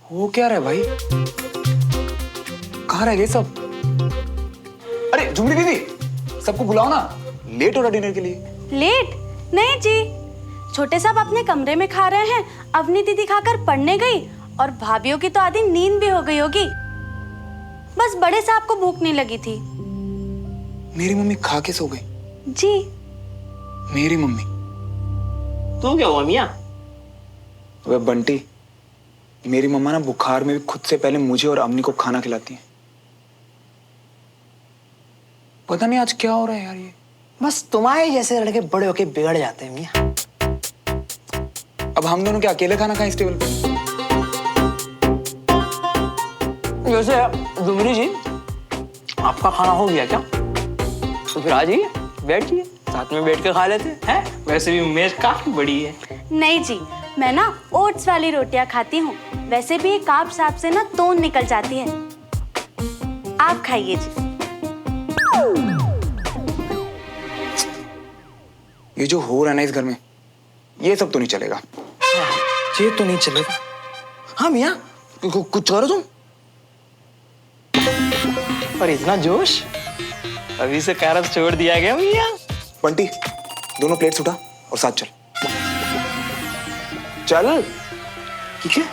हो क्या रहा है भाई? कहाँ रह गए सब? अरे झुमरी दीदी, सबको बुलाओ ना, लेट हो रहा डिनर के लिए। लेट? नहीं जी, छोटे साहब अपने कमरे में खा रहे हैं, अवनी दीदी खाकर पढ़ने गई और भाभीियों की तो आधी नींद भी हो गई होगी। बस बड़े साहब को भूख नहीं लगी थी। मेरी मम्मी खा के सो गई। जी। मेरी मम्मी? तू क्या हुआ मियां? वह बंटी, मेरी मम्मा ना बुखार में भी खुद से पहले मुझे और अम्मी को खाना खिलाती है। पता नहीं आज क्या हो रहा है यार। ये बस तुम्हारे जैसे लड़के बड़े होके बिगड़ जाते हैं मियां। अब हम दोनों क्या अकेले खाना खाएं इस टेबल पे? वैसे झुमरी जी, आपका खाना हो गया क्या? तो फिर आ जाइए, बैठिए, साथ में बैठ कर खा लेते हैं। वैसे भी मेज काफी बड़ी है। नहीं जी, मैं ना ओट्स वाली रोटियां खाती हूँ। वैसे भी कार्ब साहब से ना तोन निकल जाती है। आप खाइए जी। ये जो हो रहा है ना इस घर में, ये सब तो नहीं चलेगा। ये तो नहीं चलेगा। हाँ मियां, कुछ करो तुम। पर इतना जोश, अभी से कारब छोड़ दिया गया मियां। बंटी, दोनों प्लेट्स उठा और साथ चल। चल। ठीक है।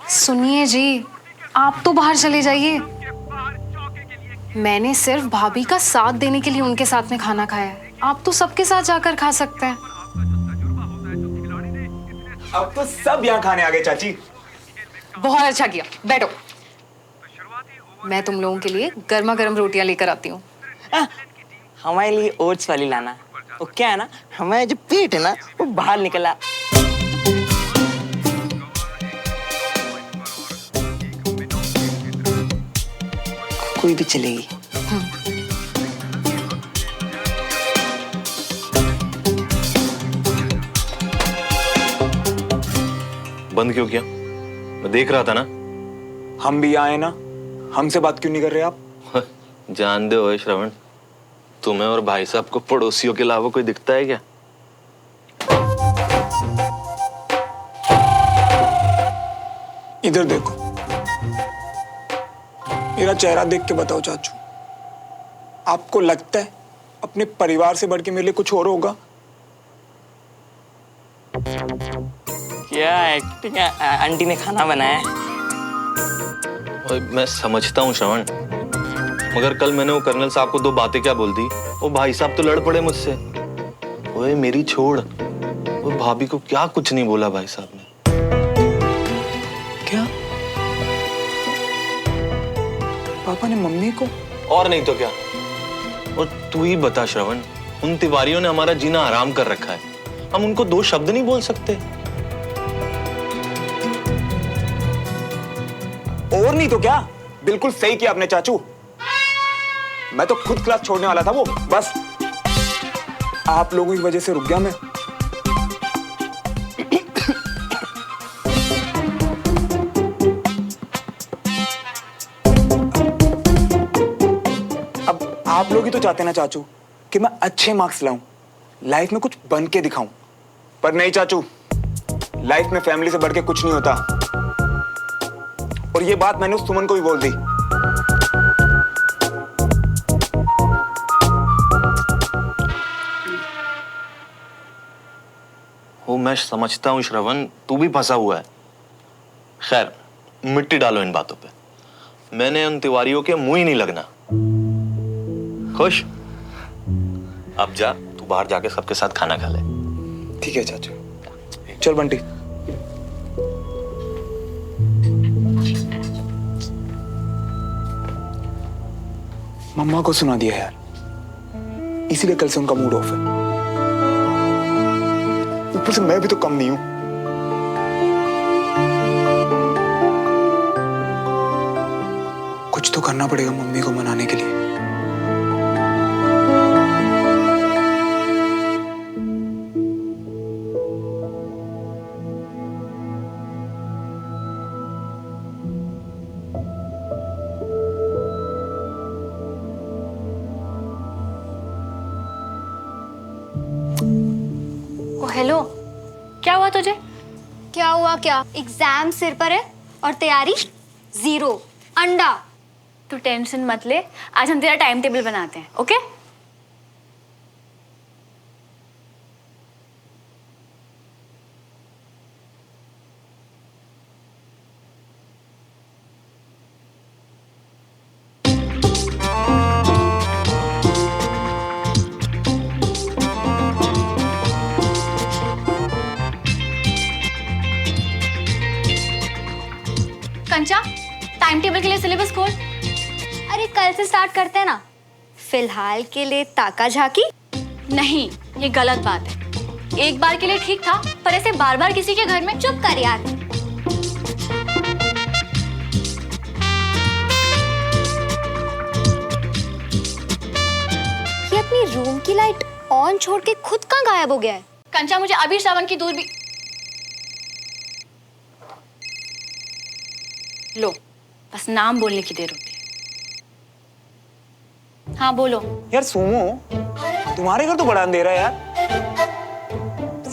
सुनिए जी, आप तो बाहर चले जाइए। मैंने सिर्फ भाभी का साथ देने के लिए उनके साथ में खाना खाया है। आप तो सबके साथ जाकर खा सकते हैं। अब तो सब यहाँ खाने आ गए चाची। बहुत अच्छा किया, बैठो। मैं तुम लोगों के लिए गर्मा गर्म रोटियां लेकर आती हूँ। हमारे लिए ओट्स वाली लाना। वो क्या है ना, हमारा जो पेट है ना, वो बाहर निकला। कोई भी चलेगी। बंद क्यों किया? मैं देख रहा था ना। हम भी आए ना, हमसे बात क्यों नहीं कर रहे आप? जान दे ओए श्रवण, तुम्हें और भाई साहब को पड़ोसियों के अलावा कोई दिखता है क्या? इधर देखो, मेरा चेहरा देख के बताओ चाचू, आपको लगता है अपने परिवार से बढ़ के मेरे लिए कुछ और होगा? क्या एक्टिंग है? आंटी ने खाना बनाया है। ओए, मैं समझता हूँ श्रवण, मगर कल मैंने वो कर्नल साहब को 2 बातें क्या बोल दी, वो भाई साहब तो लड़ पड़े मुझसे। ओए मेरी छोड़, वो भाभी को क्या कुछ नहीं बोला भाई साहब ने। क्या? पापा ने मम्मी को? और नहीं तो क्या। और तू ही बता श्रवण, उन तिवारियों ने हमारा जीना हराम कर रखा है, हम उनको 2 शब्द नहीं बोल सकते? और नहीं तो क्या, बिल्कुल सही किया आपने चाचू। मैं तो खुद क्लास छोड़ने वाला था, वो बस आप लोगों की वजह से रुक गया मैं। अब आप लोग ही तो चाहते ना चाचू कि मैं अच्छे मार्क्स लाऊं, लाइफ में कुछ बन के दिखाऊं, पर नहीं चाचू, लाइफ में फैमिली से बढ़ के कुछ नहीं होता। और ये बात मैंने उस सुमन को भी बोल दी। वो मैं समझता हूँ श्रवण, तू भी फंसा हुआ है। खैर, मिट्टी डालो इन बातों पे। मैंने उन तिवारियों के मुंह ही नहीं लगना। खुश? अब जा, तू बाहर जाके सबके साथ खाना खा ले। ठीक है चाचू, चल बंटी। मम्मा को सुना दिया यार, इसीलिए कल से उनका मूड ऑफ है। ऊपर से मैं भी तो कम नहीं हूं। कुछ तो करना पड़ेगा मम्मी को मनाने के लिए। ओ हेलो, क्या हुआ तुझे? क्या हुआ? क्या एग्जाम सिर पर है और तैयारी जीरो? अंडा। तू टेंशन मत ले, आज हम तेरा टाइम टेबल बनाते हैं, ओके? कंचा, टाइम टेबल के लिए सिलेबस खोल। अरे कल से स्टार्ट करते हैं ना। फिलहाल के लिए ताका झाकी। नहीं, ये गलत बात है। एक बार के लिए ठीक था, पर ऐसे बार बार किसी के घर में चुप कर यार। ये अपनी रूम की लाइट ऑन छोड़ के खुद कहाँ गायब हो गया है? कंचा, मुझे अभी श्रावण की दूध भी लो, बस नाम बोलने की देर होती है। हाँ बोलो। यार सोमो, तुम्हारे घर तो बड़ा अंधेरा है यार।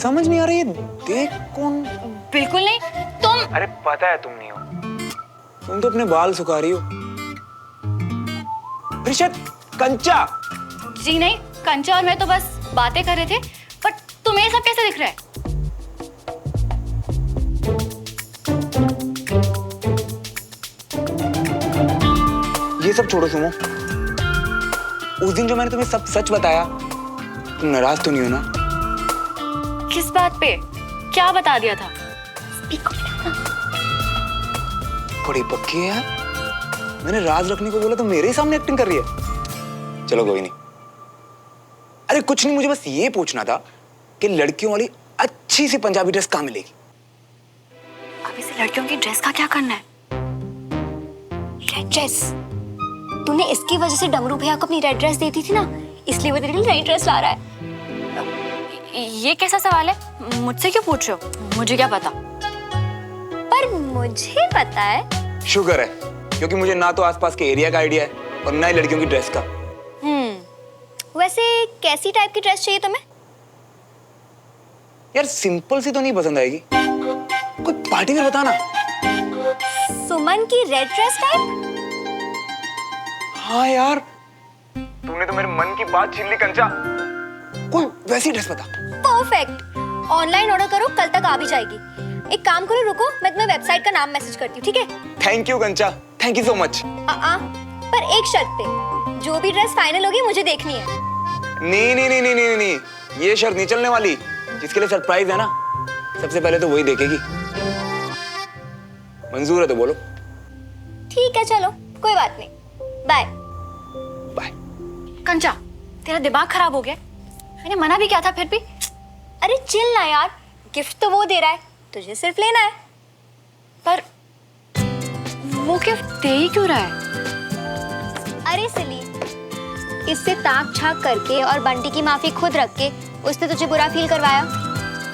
समझ नहीं आ रही, देख कौन। बिल्कुल नहीं, तुम। अरे पता है तुम नहीं हो, तुम तो अपने बाल सुखा रही हो। अरे शायद कंचा। जी नहीं, कंचा और मैं तो बस बातें कर रहे थे, पर तुम्हें ये सब कैसे दिख रहा है? ये सब छोड़ो सुमो, उस दिन जो मैंने तुम्हें सब सच बताया, तुम नाराज तो नहीं हो ना? किस बात पे? क्या बता दिया था? बड़ी पक्की है यार। मैंने राज रखने को बोला तो मेरे ही सामने एक्टिंग कर रही है। चलो कोई नहीं। अरे कुछ नहीं, मुझे बस ये पूछना था कि लड़कियों वाली अच्छी सी पंजाबी ड्रेस कहाँ मिलेगी? अब इसे लड़कियों की ड्रेस का क्या करना है? Red dress? तूने इसकी वजह से डमरू भैया को अपनी रेड ड्रेस दी थी ना, इसलिए वो तेरे लिए नई ड्रेस ला रहा है। ये कैसा सवाल है? मुझसे क्यों पूछ रहे हो? मुझे क्या पता? पर मुझे पता है। शुक्र है, क्योंकि मुझे ना तो आसपास के एरिया का आइडिया है और ना ही लड़कियों की ड्रेस का। वैसे कैसी टाइप की ड्रेस चाहिए तुम्हें? यार सिंपल सी तो नहीं पसंद आएगी, कोई पार्टी वेयर बताना। सुमन की रेड ड्रेस टाइप? हाँ यार, तूने तो मेरे मन की बात छीन ली कंचा। कोई वैसी ड्रेस बता। परफेक्ट। ऑनलाइन ऑर्डर करो, कल तक आ भी जाएगी। एक काम करो, रुको, मैं तुम्हें वेबसाइट का नाम मैसेज करती हूँ, ठीक है? थैंक यू कंचा, थैंक यू सो मच। पर एक शर्त पे, जो भी ड्रेस फाइनल होगी मुझे देखनी है। नहीं नहीं नहीं नहीं नहीं नहीं, ये शर्त नहीं चलने वाली। जिसके लिए सरप्राइज है ना, सबसे पहले तो वही देखेगी। मंजूर है तो बोलो। ठीक है चलो, कोई बात नहीं, बाय। बाय। कंचा, तेरा दिमाग खराब हो गया? मैंने मना भी किया था फिर भी। अरे चिल ना यार, गिफ्ट तो वो दे रहा है, तुझे सिर्फ लेना है। पर वो गिफ्ट दे ही क्यों रहा है? अरे सिली, इससे ताक झाक करके और बंटी की माफी खुद रख के उसने तुझे बुरा फील करवाया।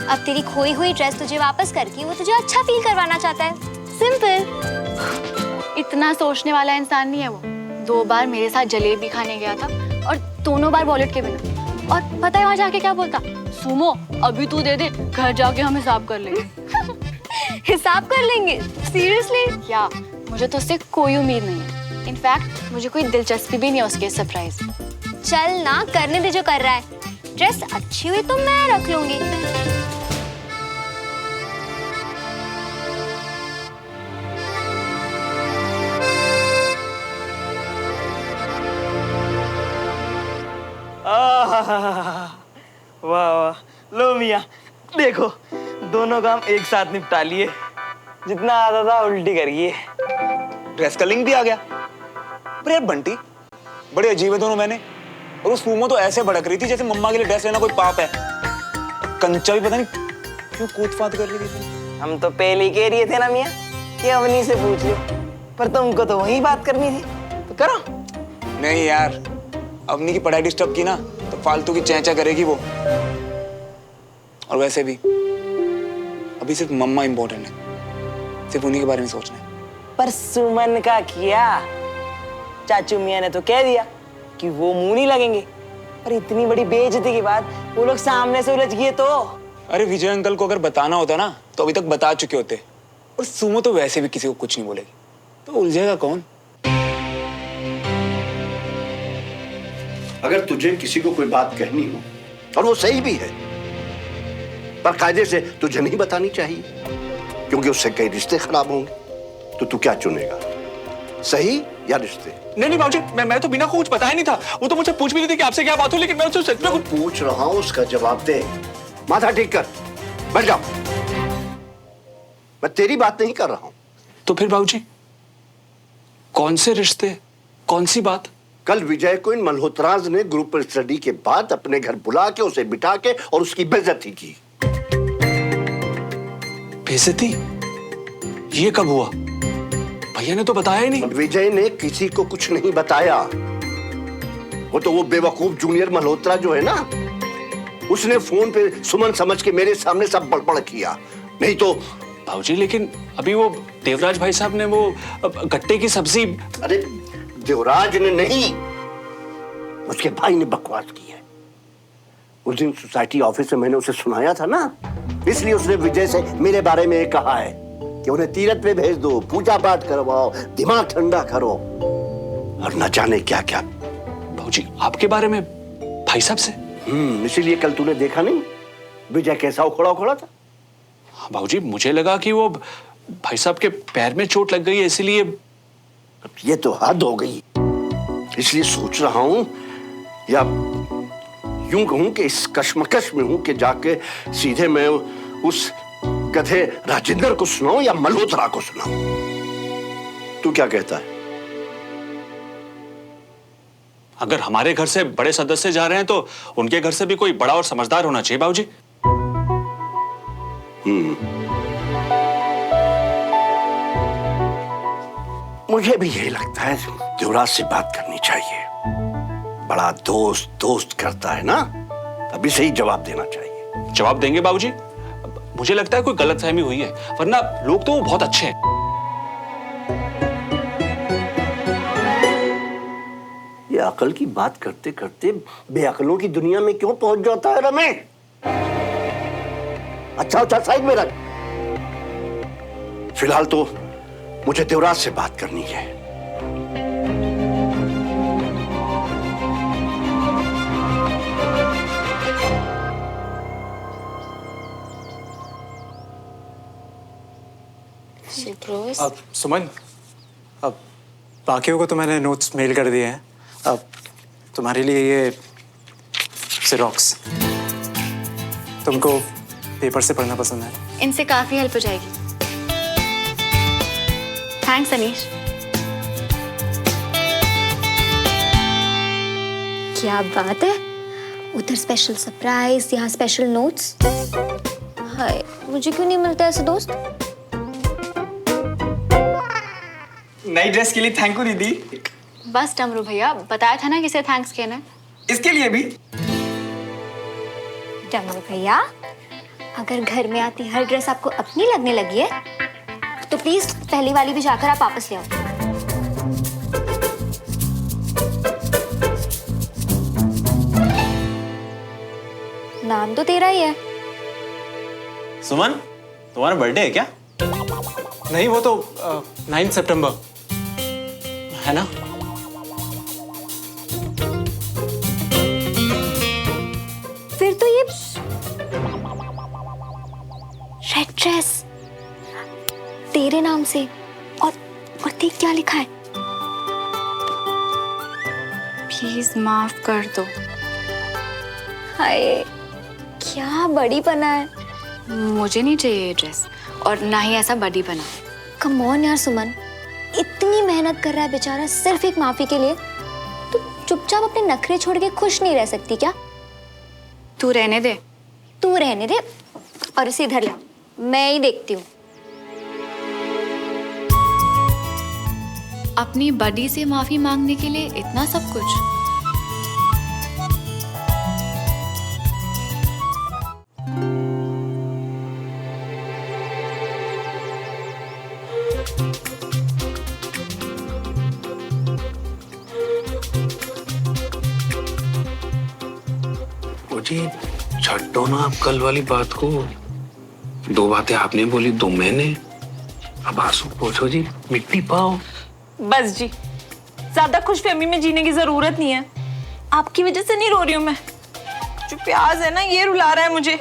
अब तेरी खोई हुई ड्रेस तुझे वापस करके वो तुझे अच्छा फील करवाना चाहता है। सिंपल। इतना सोचने वाला इंसान नहीं है वो। 2 बार मेरे साथ जलेबी खाने गया था और दोनों बार वॉलेट के बिना। और पता है वहां जाके क्या बोलता? सुमो, अभी तू दे दे, घर जाके हम हिसाब कर लेंगे। हिसाब कर लेंगे? सीरियसली? या मुझे तो उससे कोई उम्मीद नहीं है। इनफैक्ट मुझे कोई दिलचस्पी भी नहीं है उसके सरप्राइज। चल ना, करने दे जो कर रहा है। ड्रेस अच्छी हुई तो मैं रख लूंगी। वाह वाह, लो मियाँ, देखो दोनों काम एक साथ निपटा लिए। जितना आता था उल्टी कर गई। ड्रेस का लिंक भी आ गया। पर यार बंटी, बड़े अजीब है दोनों। मैंने और वो सुमो तो ऐसे भड़क रही थी जैसे मम्मा के लिए ड्रेस लेना कोई पाप है। कंचा भी पता नहीं क्यों कूद फाद कर रही थी। हम तो पहले ही कह रहे थे ना मियाँ कि अवनी से पूछ लो, पर तुमको तो वही बात करनी थी, तो करो। नहीं यार, अवनी की पढ़ाई डिस्टर्ब की ना तो फालतू की चैंचा करेगी वो। और वैसे भी अभी सिर्फ मम्मा इंपॉर्टेंट है, सिर्फ उन्हीं के बारे में सोचना है। पर सुमन का किया, चाचू मियाँ ने तो कह दिया कि वो मुंह नहीं लगेंगे। पर इतनी बड़ी बेइज्जती के बाद वो लोग सामने से उलझ गए तो अरे विजय अंकल को अगर बताना होता ना तो अभी तक बता चुके होते। और सुमो तो वैसे भी किसी को कुछ नहीं बोलेगी, तो उलझेगा कौन? अगर तुझे किसी को कोई बात कहनी हो और वो सही भी है, पर कायदे से तुझे नहीं बतानी चाहिए, क्योंकि उससे कई रिश्ते खराब होंगे। तो तू क्या चुनेगा, सही या रिश्ते? नहीं बाबूजी, मैं तो बिना कुछ बताया नहीं था। वो तो मुझसे पूछ भी नहीं थी कि आपसे क्या बात हो, लेकिन मैं उससे सच में कुछ पूछ रहा हूं, उसका जवाब दे। माथा ठीक कर, बैठ जाओ। मैं तेरी बात नहीं कर रहा हूं। तो फिर बाबूजी कौन से रिश्ते, कौन सी बात? कल विजय को इन मल्होत्राज ने ग्रुप स्टडी के बाद अपने घर बुला के उसे बिठा के और उसकी बेइज्जती की। बेइज्जती? ये कब हुआ? भैया ने तो बताया ही नहीं। विजय ने किसी को कुछ नहीं बताया। वो तो वो बेवकूफ जूनियर मल्होत्रा जो है ना, उसने फोन पे सुमन समझ के मेरे सामने सब बड़बड़ किया। नहीं तो बाबूजी लेकिन अभी वो देवराज भाई साहब ने वो गट्टे की सब्जी। अरे देवराज ने नहीं, उसके भाई ने बकवास की है। उस दिन सोसाइटी ऑफिस में मैंने उसे सुनाया था ना, इसलिए उसने विजय से मेरे बारे में कहा है कि उन्हें तीरथ पे भेज दो, पूजा पाठ करवाओ, दिमाग ठंडा करो, और न जाने क्या क्या। बाबूजी आपके बारे में भाई साहब से? इसीलिए कल तूने देखा नहीं विजय कैसा उखड़ा उखड़ा था। हाँ बाबूजी, मुझे लगा कि वो भाई साहब के पैर में चोट लग गई है, इसीलिए। ये तो हद हो गई। इसलिए सोच रहा हूं, या यूं कहूं कि इस कश्मकश में हूं कि जाके सीधे मैं उस गधे राजेंद्र को सुनाऊं या मल्होत्रा को सुनाऊं। तू क्या कहता है? अगर हमारे घर से बड़े सदस्य जा रहे हैं तो उनके घर से भी कोई बड़ा और समझदार होना चाहिए बाबूजी। मुझे भी यही लगता है, देवराज से बात करनी चाहिए। बड़ा दोस्त दोस्त करता है ना, अभी सही जवाब देना चाहिए। जवाब देंगे बाबूजी। मुझे लगता है कोई गलतफहमी हुई है, वरना लोग तो बहुत अच्छे हैं। ये अकल की बात करते करते बेअकलों की दुनिया में क्यों पहुंच जाता है रमेश? अच्छा साइड में रख। फिलहाल तो मुझे देवराज से बात करनी है। अब सुमन, अब बाकियों को तो मैंने नोट्स मेल कर दिए हैं। अब तुम्हारे लिए ये जेरोक्स, तुमको पेपर से पढ़ना पसंद है? इनसे काफी हेल्प हो जाएगी। थैंक्स अनीश। क्या बात है, उधर स्पेशल सरप्राइज, यहाँ स्पेशल नोट्स। हाय, मुझे क्यों नहीं मिलता ऐसे दोस्त? नई ड्रेस के लिए थैंक यू दीदी। बस डमरू भैया, बताया था ना किसे थैंक्स कहना है। इसके लिए भी। डमरू भैया, अगर घर में आती हर ड्रेस आपको अपनी लगने लगी है तो प्लीज पहली वाली भी जाकर आप वापस ले आओ। नाम तो तेरा ही है। सुमन, तुम्हारा बर्थडे है क्या? नहीं, वो तो 9 सितंबर है ना। फिर तो ये रेड ड्रेस तेरे नाम से, और देख क्या लिखा है। प्लीज माफ कर दो। हाय, क्या बड़ी पना है। मुझे नहीं चाहिए ये ड्रेस, और ना ही ऐसा बड़ी बना। कम ऑन यार सुमन, इतनी मेहनत कर रहा है बेचारा सिर्फ एक माफी के लिए, तो चुपचाप अपने नखरे छोड़ के खुश नहीं रह सकती क्या? तू रहने दे। तू रहने दे और इसे इधर ला, मैं ही देखती हूँ। अपनी बडी से माफी मांगने के लिए इतना सब कुछ। जी छड्डो ना आप कल वाली बात को। 2 बातें आपने बोली, 2 मैंने। अब आंसू पोंछो जी, मिट्टी पाओ। बस जी, ज्यादा खुशफहमी में जीने की जरूरत नहीं है। आपकी वजह से नहीं रो रही हूँ मैं। जो प्याज है ना, ये रुला रहा है मुझे।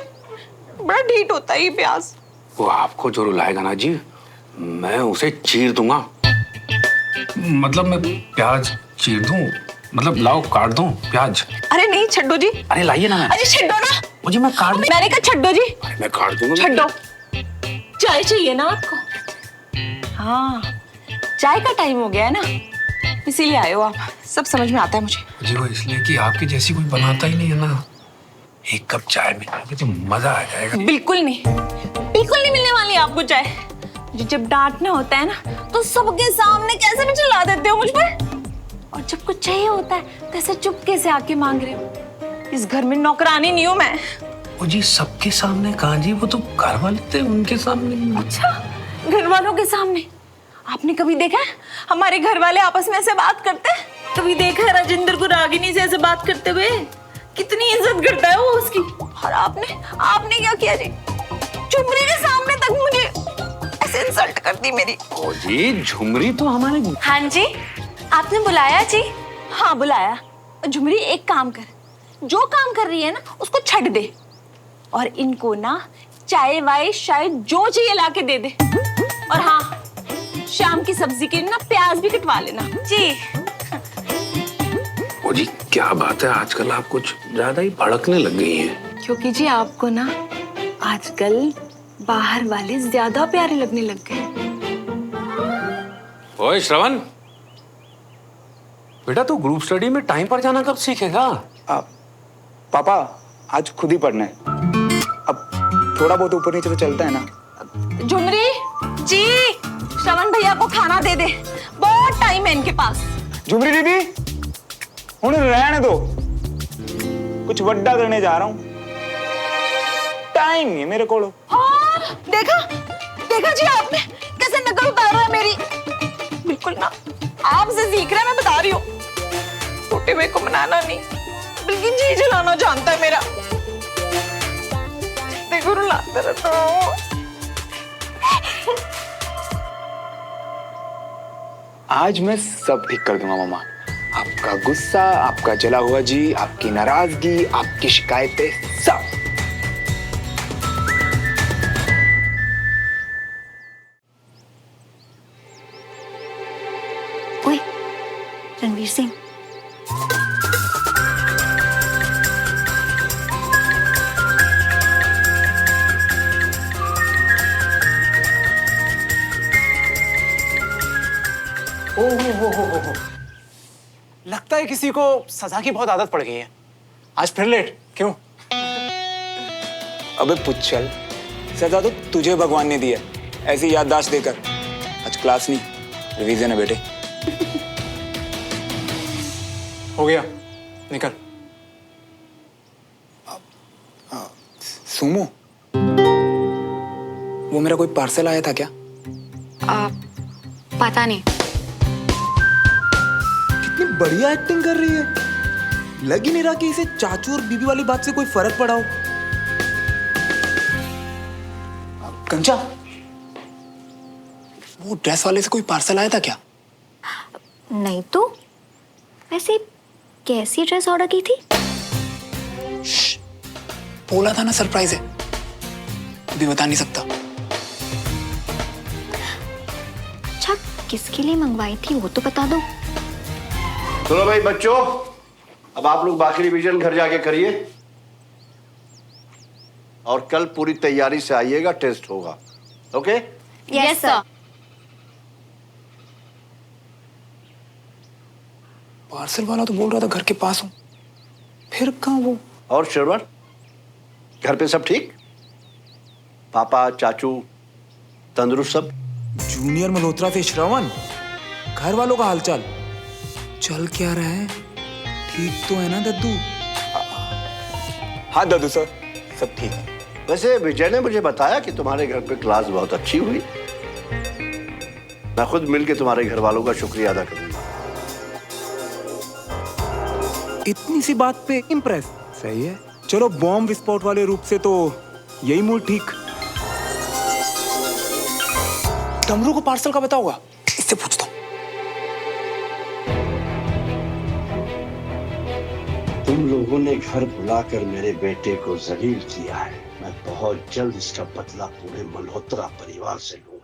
बड़ा ढीठ होता है ये प्याज। वो आपको जो रुलाएगा ना जी, मैं उसे चीर दूंगा। मतलब मैं प्याज चीर दूं? मतलब लाओ काट दूं प्याज? अरे नहीं, छड्डो जी। अरे लाइए ना। अरे छड्डो ना। मुझे मैं काट दूं। मैंने कहा छड्डो जी। अरे मैं काट दूंगा। छड्डो। चाय चाहिए ना आपको? हाँ, चाय का टाइम हो गया है ना, इसीलिए आए हो आप। सब समझ में आता है मुझे। जी वो इसलिए कि आपकी जैसी कोई बनाता ही नहीं है ना। एक कप चाय में तो मजा आ जाएगा। बिल्कुल नहीं, बिल्कुल नहीं मिलने वाली आपको चाय। जब डांटना होता है ना, तो सबके सामने कैसे भी चिल्ला देते हो मुझ पे, और जब कुछ चाहिए होता है तो ऐसे चुपके से आके मांग रहे हो। इस घर में नौकरानी नहीं हूं मैं। ओ जी, सबके सामने कहाँ जी, वो तो घर वाले थे, उनके सामने। अच्छा, घर वालों के सामने? आपने कभी देखा है हमारे घर वाले आपस में ऐसे बात करते हैं? कभी देखा है राजेंद्र को रागिनी से ऐसे बात करते हुए? कितनी इज्जत करता है वो उसकी। और आपने क्या किया जी? झुमरी के सामने तक मुझे ऐसे इंसल्ट कर दी मेरी। ओ जी, झुमरी तो हमारे। हाँ जी, आपने बुलाया जी? हाँ बुलाया। झुमरी एक काम कर, जो काम कर रही है ना उसको छੱਡ दे, और इनको ना चाय वाय शायद जो चाहिए लाके दे दे। और हाँ, शाम की सब्जी के लिए ना प्याज भी कटवा लेना जी। ओ जी, क्या बात है, आजकल आप कुछ ज्यादा ही भड़कने लग गई हैं। क्योंकि जी आपको ना आजकल बाहर वाले ज्यादा प्यारे लगने लग गए। ओए श्रवण, बेटा तू ग्रुप स्टडी में टाइम पर जाना कब सीखेगा? पापा आज खुद ही पढ़ना है। अब थोड़ा बहुत ऊपर नीचे तो चलता है ना। झुमरी जी, श्रवण भैया को खाना दे दे, बहुत टाइम है इनके पास। झुमरी दीदी, उन्हें रहने दो, कुछ वड्डा करने जा रहा हूँ। टाइम है मेरे को। हाँ, देखा जी आपने कैसे नकल उतार रहा है मेरी। बिल्कुल ना, आपसे सीख रहा है, मैं बता रही हूँ। टूटे हुए को मनाना नहीं, बल्कि जी जलाना जानता है मेरा। देखो रुलाता रहता हूँ। आज मैं सब ठीक कर दूंगा मामा। आपका गुस्सा, आपका जला हुआ जी, आपकी नाराजगी, आपकी शिकायतें, सब। ओए, रणवीर सिंह, हो। लगता है किसी को सजा की बहुत आदत पड़ गई है। आज फिर लेट क्यों? अबे पुच्छल, सजा तो तुझे भगवान ने दी है, ऐसी याददाश्त देकर। आज क्लास नहीं, रिवीजन है बेटे। हो गया, निकल। सुमो, वो मेरा कोई पार्सल आया था क्या? पता नहीं। कितनी बढ़िया एक्टिंग कर रही है। लग ही नहीं रहा कि इसे चाचू और बीबी वाली बात से कोई फर्क पड़ा हो। कंचा, वो ड्रेस वाले से कोई पार्सल आया था क्या? नहीं तो, वैसे कैसी ड्रेस ऑर्डर की थी? बोला था ना सरप्राइज है, अभी बता नहीं सकता। अच्छा, किसके लिए मंगवाई थी वो तो बता दो। चलो भाई बच्चों, अब आप लोग बाकी रिवीजन घर जाके करिए, और कल पूरी तैयारी से आइएगा, टेस्ट होगा। ओके? Yes sir. पार्सल वाला तो बोल रहा था घर के पास हूं, फिर कहां वो? और श्रवण, घर पे सब ठीक? पापा, चाचू तंदुरुस्त सब? जूनियर मल्होत्रा से श्रवण, घर वालों का हालचाल चल क्या रहा है? ठीक तो है ना दद्दू? हाँ दद्दू सर, सब ठीक है। वैसे विजय ने मुझे बताया कि तुम्हारे घर पे क्लास बहुत अच्छी हुई। मैं खुद मिलके तुम्हारे घर वालों का शुक्रिया अदा करूंगा। इतनी सी बात पे इम्प्रेस? सही है। चलो बॉम्ब विस्फोट वाले रूप से तो यही मूड ठीक। डमरू को पार्सल का पता होगा, इससे पूछता हूँ। तुम लोगों ने घर बुलाकर मेरे बेटे को जलील किया है। मैं बहुत जल्द इसका बदला पूरे मल्होत्रा परिवार से लूंगा।